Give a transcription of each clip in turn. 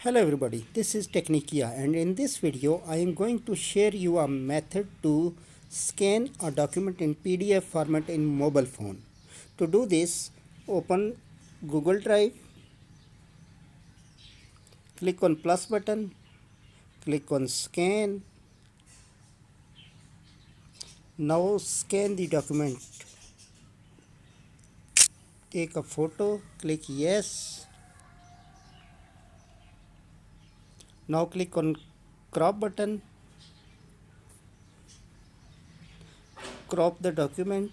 Hello everybody, this is Technicya, and in this video I am going to share you a method to scan a document in PDF format in mobile phone. To do this, open Google Drive, click on plus button, click on scan. Now scan the document. Take a photo, click yes. Now click on crop button, crop the document,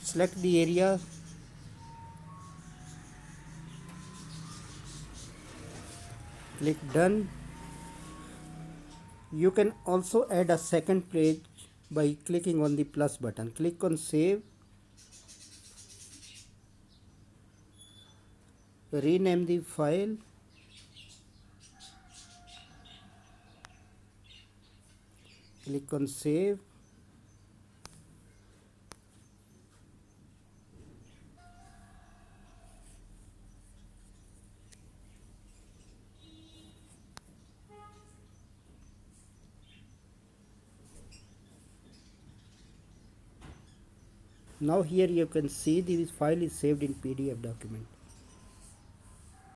select the area, click done. You can also add a second page by clicking on the plus button. Click on save, rename the file, click on save. Now here you can see the file is saved in PDF document.